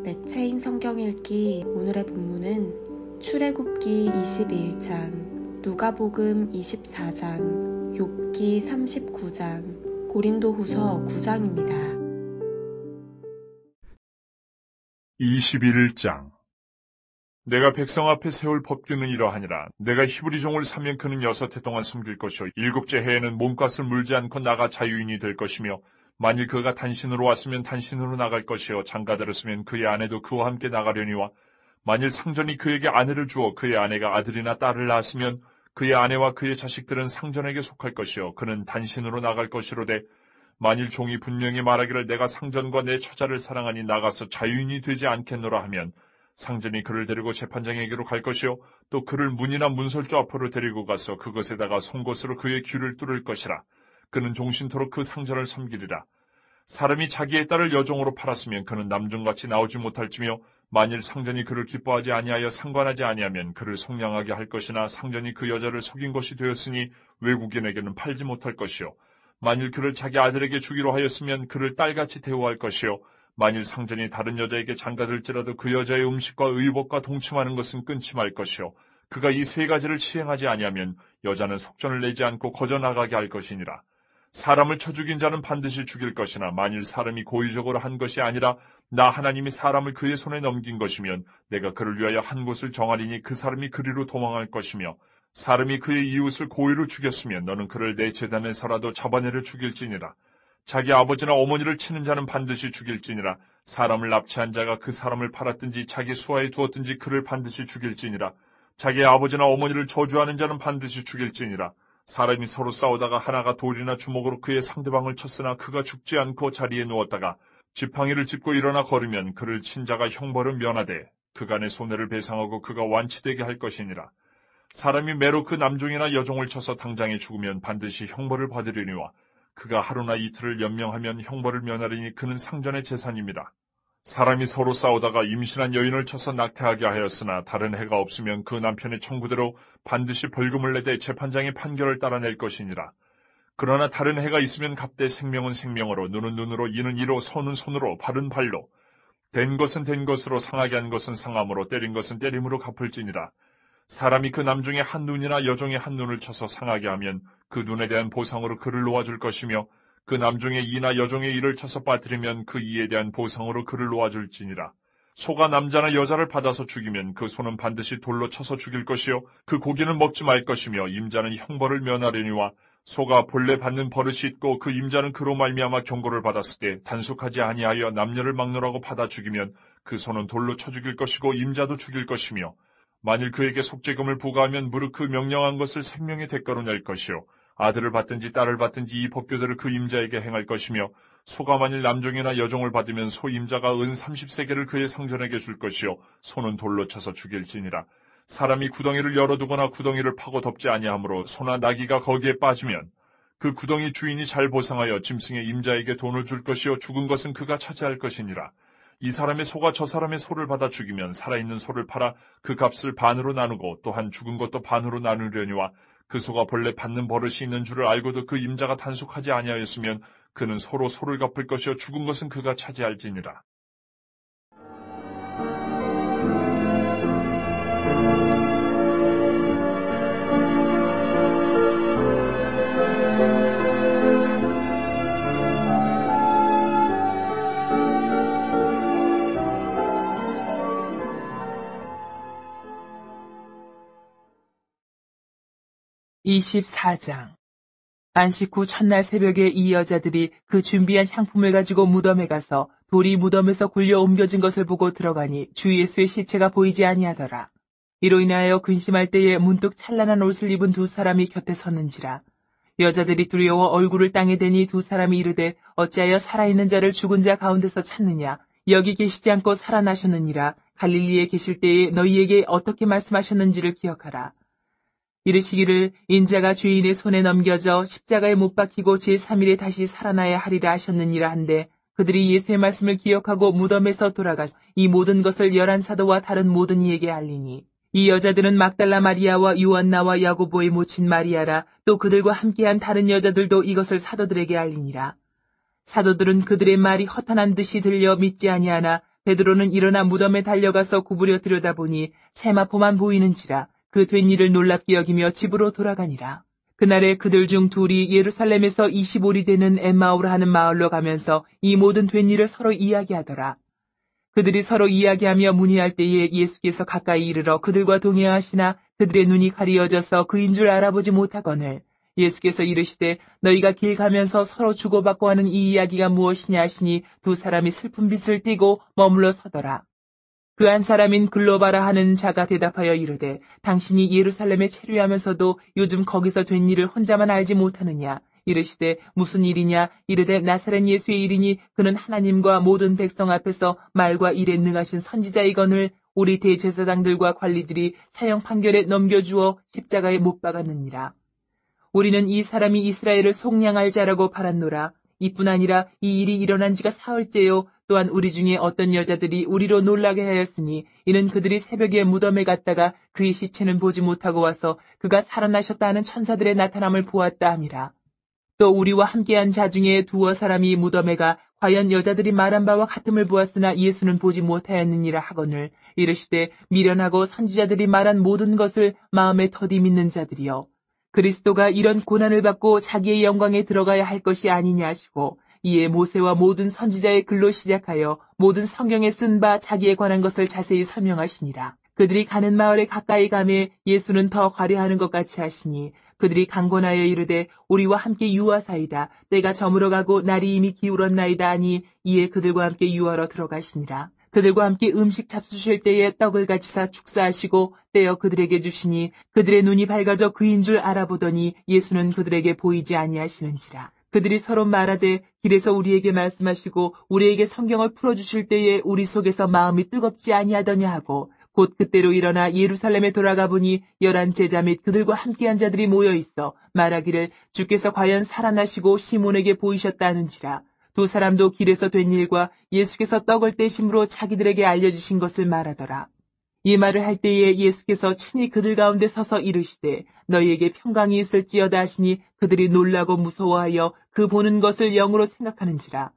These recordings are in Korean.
매체인 성경 읽기 오늘의 본문은 출애굽기 22장, 누가복음 24장, 욥기 39장, 고린도후서 9장입니다. 21장. 내가 백성 앞에 세울 법규는 이러하니라. 내가 히브리 종을 사면 그는 6해 동안 섬길 것이요 7째 해에는 몸값을 물지 않고 나가 자유인이 될 것이며, 만일 그가 단신으로 왔으면 단신으로 나갈 것이요 장가들었으면 그의 아내도 그와 함께 나가려니와, 만일 상전이 그에게 아내를 주어 그의 아내가 아들이나 딸을 낳았으면 그의 아내와 그의 자식들은 상전에게 속할 것이요 그는 단신으로 나갈 것이로되, 만일 종이 분명히 말하기를 내가 상전과 내 처자를 사랑하니 나가서 자유인이 되지 않겠노라 하면, 상전이 그를 데리고 재판장에게로 갈 것이요 또 그를 문이나 문설주 앞으로 데리고 가서 그것에다가 송곳으로 그의 귀를 뚫을 것이라. 그는 종신토록 그 상전을 섬기리라. 사람이 자기의 딸을 여종으로 팔았으면 그는 남종같이 나오지 못할지며, 만일 상전이 그를 기뻐하지 아니하여 상관하지 아니하면 그를 속량하게 할 것이나, 상전이 그 여자를 속인 것이 되었으니 외국인에게는 팔지 못할 것이요 만일 그를 자기 아들에게 주기로 하였으면 그를 딸같이 대우할 것이요 만일 상전이 다른 여자에게 장가들지라도 그 여자의 음식과 의복과 동침하는 것은 끊지 말 것이요 그가 이 3가지를 시행하지 아니하면 여자는 속전을 내지 않고 거저 나가게 할 것이니라. 사람을 쳐 죽인 자는 반드시 죽일 것이나, 만일 사람이 고의적으로 한 것이 아니라 나 하나님이 사람을 그의 손에 넘긴 것이면 내가 그를 위하여 한 곳을 정하리니 그 사람이 그리로 도망할 것이며, 사람이 그의 이웃을 고의로 죽였으면 너는 그를 내 제단에서라도 잡아내려 죽일지니라. 자기 아버지나 어머니를 치는 자는 반드시 죽일지니라. 사람을 납치한 자가 그 사람을 팔았든지 자기 수하에 두었든지 그를 반드시 죽일지니라. 자기 아버지나 어머니를 저주하는 자는 반드시 죽일지니라. 사람이 서로 싸우다가 하나가 돌이나 주먹으로 그의 상대방을 쳤으나 그가 죽지 않고 자리에 누웠다가 지팡이를 짚고 일어나 걸으면 그를 친 자가 형벌을 면하되 그간의 손해를 배상하고 그가 완치되게 할 것이니라. 사람이 매로 그 남종이나 여종을 쳐서 당장에 죽으면 반드시 형벌을 받으려니와, 그가 하루나 이틀을 연명하면 형벌을 면하리니 그는 상전의 재산입니다. 사람이 서로 싸우다가 임신한 여인을 쳐서 낙태하게 하였으나 다른 해가 없으면 그 남편의 청구대로 반드시 벌금을 내되 재판장의 판결을 따라낼 것이니라. 그러나 다른 해가 있으면 값되 생명은 생명으로, 눈은 눈으로, 이는 이로, 손은 손으로, 발은 발로, 된 것은 된 것으로, 상하게 한 것은 상함으로, 때린 것은 때림으로 갚을지니라. 사람이 그 남중의 한 눈이나 여종의 한 눈을 쳐서 상하게 하면 그 눈에 대한 보상으로 그를 놓아줄 것이며, 그 남중의 이나 여종의 이를 쳐서 빠뜨리면 그 이에 대한 보상으로 그를 놓아줄지니라. 소가 남자나 여자를 받아서 죽이면 그 소는 반드시 돌로 쳐서 죽일 것이요 그 고기는 먹지 말 것이며, 임자는 형벌을 면하려니와, 소가 본래 받는 버릇이 있고 그 임자는 그로 말미암아 경고를 받았을 때 단속하지 아니하여 남녀를 막노라고 받아 죽이면 그 소는 돌로 쳐 죽일 것이고 임자도 죽일 것이며, 만일 그에게 속죄금을 부과하면 무릇 그 명령한 것을 생명의 대가로 낼 것이요 아들을 받든지 딸을 받든지 이 법규들을 그 임자에게 행할 것이며, 소가 만일 남종이나 여종을 받으면 소 임자가 은 30세겔을 그의 상전에게 줄 것이요 소는 돌로 쳐서 죽일지니라. 사람이 구덩이를 열어두거나 구덩이를 파고 덮지 아니하므로 소나 나귀가 거기에 빠지면 그 구덩이 주인이 잘 보상하여 짐승의 임자에게 돈을 줄 것이요 죽은 것은 그가 차지할 것이니라. 이 사람의 소가 저 사람의 소를 받아 죽이면 살아있는 소를 팔아 그 값을 반으로 나누고 또한 죽은 것도 반으로 나누려니와, 그 소가 본래 받는 버릇이 있는 줄을 알고도 그 임자가 단속하지 아니하였으면 그는 서로 소를 갚을 것이요 죽은 것은 그가 차지할지니라. (24장) 안식 후 첫날 새벽에 이 여자들이 그 준비한 향품을 가지고 무덤에 가서 돌이 무덤에서 굴려 옮겨진 것을 보고 들어가니 주 예수의 시체가 보이지 아니하더라. 이로 인하여 근심할 때에 문득 찬란한 옷을 입은 2사람이 곁에 섰는지라. 여자들이 두려워 얼굴을 땅에 대니 2사람이 이르되 어찌하여 살아있는 자를 죽은 자 가운데서 찾느냐. 여기 계시지 않고 살아나셨느니라. 갈릴리에 계실 때에 너희에게 어떻게 말씀하셨는지를 기억하라. 이르시기를 인자가 죄인의 손에 넘겨져 십자가에 못 박히고 제3일에 다시 살아나야 하리라 하셨느니라 한데, 그들이 예수의 말씀을 기억하고 무덤에서 돌아가 이 모든 것을 11사도와 다른 모든 이에게 알리니, 이 여자들은 막달라 마리아와 요한나와 야고보의 모친 마리아라. 또 그들과 함께한 다른 여자들도 이것을 사도들에게 알리니라. 사도들은 그들의 말이 허탄한 듯이 들려 믿지 아니하나 베드로는 일어나 무덤에 달려가서 구부려 들여다보니 세마포만 보이는지라 그 된 일을 놀랍게 여기며 집으로 돌아가니라. 그날에 그들 중 둘이 예루살렘에서 25리 되는 엠마오라 하는 마을로 가면서 이 모든 된 일을 서로 이야기하더라. 그들이 서로 이야기하며 문의할 때에 예수께서 가까이 이르러 그들과 동행하시나 그들의 눈이 가리어져서 그인 줄 알아보지 못하거늘 예수께서 이르시되 너희가 길 가면서 서로 주고받고 하는 이 이야기가 무엇이냐 하시니 두 사람이 슬픈 빛을 띠고 머물러 서더라. 그 한 사람인 글로바라 하는 자가 대답하여 이르되 당신이 예루살렘에 체류하면서도 요즘 거기서 된 일을 혼자만 알지 못하느냐. 이르시되 무슨 일이냐. 이르되 나사렛 예수의 일이니 그는 하나님과 모든 백성 앞에서 말과 일에 능하신 선지자이거늘 우리 대제사장들과 관리들이 사형 판결에 넘겨주어 십자가에 못 박았느니라. 우리는 이 사람이 이스라엘을 속량할 자라고 바랐노라. 이뿐 아니라 이 일이 일어난 지가 사흘째요. 또한 우리 중에 어떤 여자들이 우리로 놀라게 하였으니 이는 그들이 새벽에 무덤에 갔다가 그의 시체는 보지 못하고 와서 그가 살아나셨다 하는 천사들의 나타남을 보았다 함이라. 또 우리와 함께한 자 중에 두어 사람이 무덤에 가 과연 여자들이 말한 바와 같음을 보았으나 예수는 보지 못하였느니라 하거늘 이르시되 미련하고 선지자들이 말한 모든 것을 마음에 더디 믿는 자들이여. 그리스도가 이런 고난을 받고 자기의 영광에 들어가야 할 것이 아니냐 하시고 이에 모세와 모든 선지자의 글로 시작하여 모든 성경에 쓴 바 자기에 관한 것을 자세히 설명하시니라. 그들이 가는 마을에 가까이 가매 예수는 더 과려하는 것 같이 하시니 그들이 강권하여 이르되 우리와 함께 유하사이다. 때가 저물어가고 날이 이미 기울었나이다 하니 이에 그들과 함께 유하러 들어가시니라. 그들과 함께 음식 잡수실 때에 떡을 가지사 축사하시고 떼어 그들에게 주시니 그들의 눈이 밝아져 그인 줄 알아보더니 예수는 그들에게 보이지 아니하시는지라. 그들이 서로 말하되 길에서 우리에게 말씀하시고 우리에게 성경을 풀어주실 때에 우리 속에서 마음이 뜨겁지 아니하더냐 하고 곧 그때로 일어나 예루살렘에 돌아가 보니 11 제자 및 그들과 함께한 자들이 모여 있어 말하기를 주께서 과연 살아나시고 시몬에게 보이셨다 하는지라. 두 사람도 길에서 된 일과 예수께서 떡을 떼심으로 자기들에게 알려주신 것을 말하더라. 이 말을 할 때에 예수께서 친히 그들 가운데 서서 이르시되 너희에게 평강이 있을지어다 하시니 그들이 놀라고 무서워하여 그 보는 것을 영으로 생각하는지라.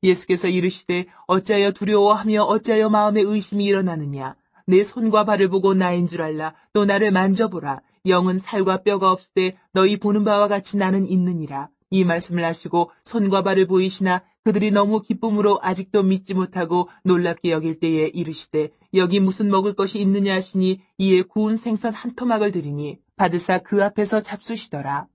예수께서 이르시되 어찌하여 두려워하며 어찌하여 마음에 의심이 일어나느냐. 내 손과 발을 보고 나인 줄 알라. 또 나를 만져보라. 영은 살과 뼈가 없으되 너희 보는 바와 같이 나는 있느니라. 이 말씀을 하시고 손과 발을 보이시나 그들이 너무 기쁨으로 아직도 믿지 못하고 놀랍게 여길 때에 이르시되 여기 무슨 먹을 것이 있느냐 하시니 이에 구운 생선 한 토막을 드리니 받으사 그 앞에서 잡수시더라.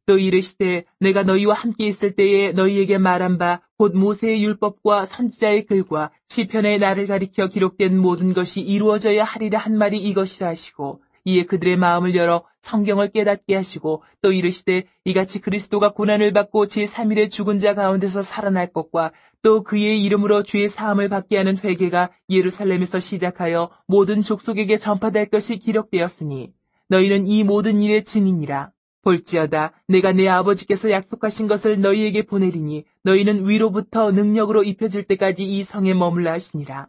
또 이르시되 내가 너희와 함께 있을 때에 너희에게 말한 바 곧 모세의 율법과 선지자의 글과 시편에 나를 가리켜 기록된 모든 것이 이루어져야 하리라 한 말이 이것이라 하시고 이에 그들의 마음을 열어 성경을 깨닫게 하시고 또 이르시되 이같이 그리스도가 고난을 받고 제3일에 죽은 자 가운데서 살아날 것과 또 그의 이름으로 죄의 사함을 받게 하는 회개가 예루살렘에서 시작하여 모든 족속에게 전파될 것이 기록되었으니 너희는 이 모든 일의 증인이라. 볼지어다 내가 내 아버지께서 약속하신 것을 너희에게 보내리니 너희는 위로부터 능력으로 입혀질 때까지 이 성에 머물라 하시니라.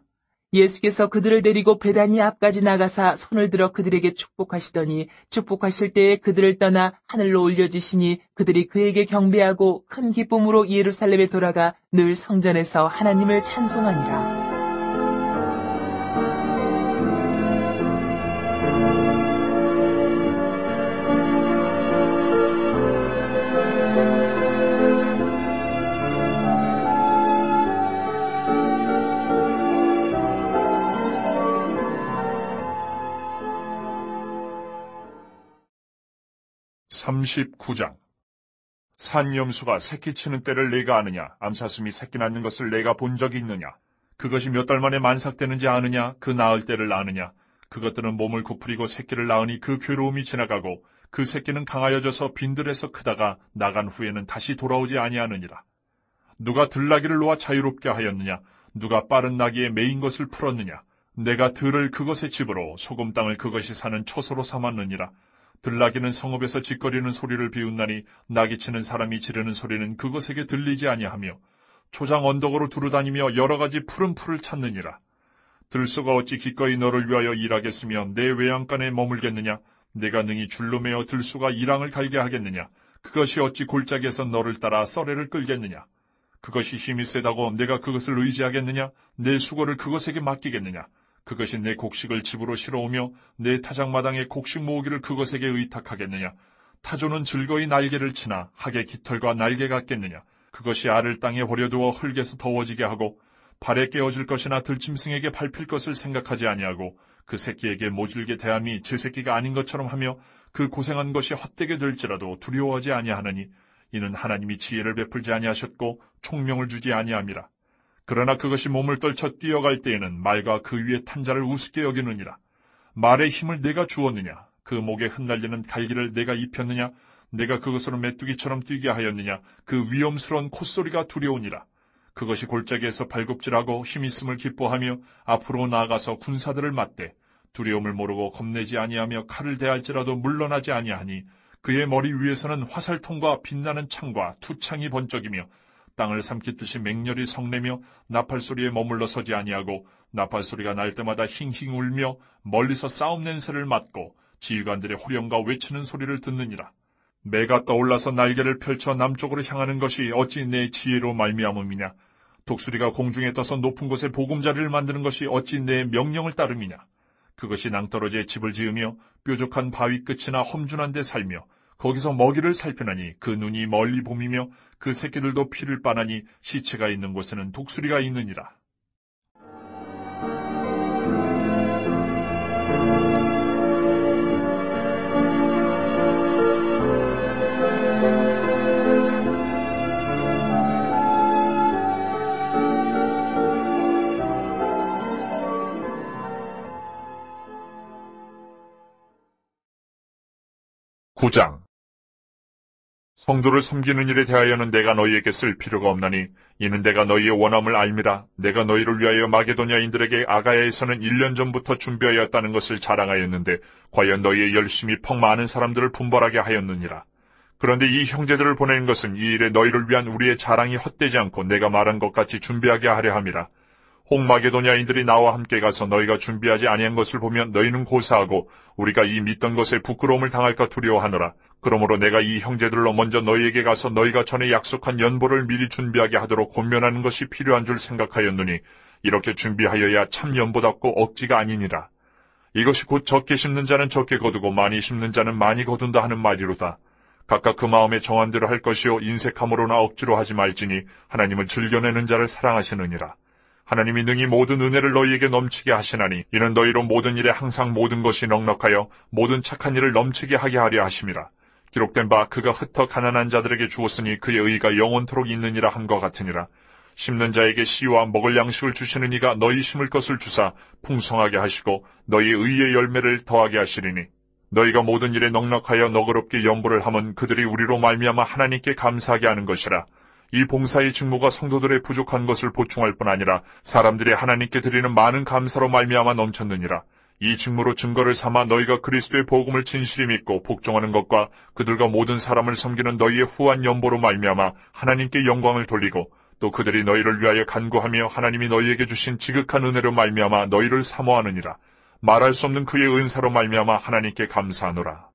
예수께서 그들을 데리고 베다니 앞까지 나가사 손을 들어 그들에게 축복하시더니 축복하실 때에 그들을 떠나 하늘로 올려지시니 그들이 그에게 경배하고 큰 기쁨으로 예루살렘에 돌아가 늘 성전에서 하나님을 찬송하니라. (39장) 산염수가 새끼 치는 때를 내가 아느냐? 암사슴이 새끼 낳는 것을 내가 본 적이 있느냐? 그것이 몇 달 만에 만삭되는지 아느냐? 그 낳을 때를 아느냐? 그것들은 몸을 구부리고 새끼를 낳으니 그 괴로움이 지나가고 그 새끼는 강하여져서 빈들에서 크다가 나간 후에는 다시 돌아오지 아니하느니라. 누가 들나귀를 놓아 자유롭게 하였느냐? 누가 빠른 나귀에 매인 것을 풀었느냐? 내가 들을 그것의 집으로 소금 땅을 그것이 사는 처소로 삼았느니라. 들나귀는 성읍에서 짓거리는 소리를 비웃나니 나귀치는 사람이 지르는 소리는 그것에게 들리지 아니하며 초장 언덕으로 두루다니며 여러 가지 푸른 풀을 찾느니라. 들소가 어찌 기꺼이 너를 위하여 일하겠으며 내 외양간에 머물겠느냐? 내가 능히 줄로 매어 들소가 이랑을 갈게 하겠느냐? 그것이 어찌 골짜기에서 너를 따라 썰애를 끌겠느냐? 그것이 힘이 세다고 내가 그것을 의지하겠느냐? 내 수고를 그것에게 맡기겠느냐? 그것이 내 곡식을 집으로 실어오며 내 타작마당의 곡식 모으기를 그것에게 의탁하겠느냐? 타조는 즐거이 날개를 치나 학의 깃털과 날개 같겠느냐? 그것이 알을 땅에 버려두어 흙에서 더워지게 하고 발에 깨어질 것이나 들짐승에게 밟힐 것을 생각하지 아니하고 그 새끼에게 모질게 대함이 제 새끼가 아닌 것처럼 하며 그 고생한 것이 헛되게 될지라도 두려워하지 아니하느니 이는 하나님이 지혜를 베풀지 아니하셨고 총명을 주지 아니함이라. 그러나 그것이 몸을 떨쳐 뛰어갈 때에는 말과 그 위에 탄 자를 우습게 여기느니라. 말의 힘을 내가 주었느냐? 그 목에 흩날리는 갈기를 내가 입혔느냐? 내가 그것으로 메뚜기처럼 뛰게 하였느냐? 그 위험스러운 콧소리가 두려우니라. 그것이 골짜기에서 발굽질하고 힘있음을 기뻐하며 앞으로 나아가서 군사들을 맞대 두려움을 모르고 겁내지 아니하며 칼을 대할지라도 물러나지 아니하니 그의 머리 위에서는 화살통과 빛나는 창과 투창이 번쩍이며 땅을 삼키듯이 맹렬히 성내며 나팔소리에 머물러 서지 아니하고 나팔소리가 날 때마다 힝힝 울며 멀리서 싸움 냄새를 맡고 지휘관들의 호령과 외치는 소리를 듣느니라. 매가 떠올라서 날개를 펼쳐 남쪽으로 향하는 것이 어찌 내 지혜로 말미암음이냐? 독수리가 공중에 떠서 높은 곳에 보금자리를 만드는 것이 어찌 내 명령을 따름이냐? 그것이 낭떠러지에 집을 지으며 뾰족한 바위 끝이나 험준한 데 살며 거기서 먹이를 살피나니 그 눈이 멀리 봄이며 그 새끼들도 피를 빠나니 시체가 있는 곳에는 독수리가 있느니라. (9장) 성도를 섬기는 일에 대하여는 내가 너희에게 쓸 필요가 없나니 이는 내가 너희의 원함을 알미라. 내가 너희를 위하여 마게도냐인들에게 아가야에서는 1년 전부터 준비하였다는 것을 자랑하였는데 과연 너희의 열심히 퍽 많은 사람들을 분벌하게 하였느니라. 그런데 이 형제들을 보내는 것은 이 일에 너희를 위한 우리의 자랑이 헛되지 않고 내가 말한 것 같이 준비하게 하려 함이라. 홍마게도냐인들이 나와 함께 가서 너희가 준비하지 아니한 것을 보면 너희는 고사하고 우리가 이 믿던 것에 부끄러움을 당할까 두려워하노라. 그러므로 내가 이 형제들로 먼저 너희에게 가서 너희가 전에 약속한 연보를 미리 준비하게 하도록 권면하는 것이 필요한 줄 생각하였느니 이렇게 준비하여야 참 연보답고 억지가 아니니라. 이것이 곧 적게 심는 자는 적게 거두고 많이 심는 자는 많이 거둔다 하는 말이로다. 각각 그 마음에 정한 대로 할 것이요 인색함으로나 억지로 하지 말지니 하나님은 즐겨내는 자를 사랑하시느니라. 하나님이 능히 모든 은혜를 너희에게 넘치게 하시나니 이는 너희로 모든 일에 항상 모든 것이 넉넉하여 모든 착한 일을 넘치게 하게 하려 하심이라. 기록된 바 그가 흩어 가난한 자들에게 주었으니 그의 의가 영원토록 있느니라 함과 같으니라. 심는 자에게 씨와 먹을 양식을 주시는 이가 너희 심을 것을 주사 풍성하게 하시고 너희의 의의 열매를 더하게 하시리니 너희가 모든 일에 넉넉하여 너그럽게 연보를 하면 그들이 우리로 말미암아 하나님께 감사하게 하는 것이라. 이 봉사의 직무가 성도들의 부족한 것을 보충할 뿐 아니라 사람들이 하나님께 드리는 많은 감사로 말미암아 넘쳤느니라. 이 직무로 증거를 삼아 너희가 그리스도의 복음을 진실히 믿고 복종하는 것과 그들과 모든 사람을 섬기는 너희의 후한 연보로 말미암아 하나님께 영광을 돌리고 또 그들이 너희를 위하여 간구하며 하나님이 너희에게 주신 지극한 은혜로 말미암아 너희를 사모하느니라. 말할 수 없는 그의 은사로 말미암아 하나님께 감사하노라.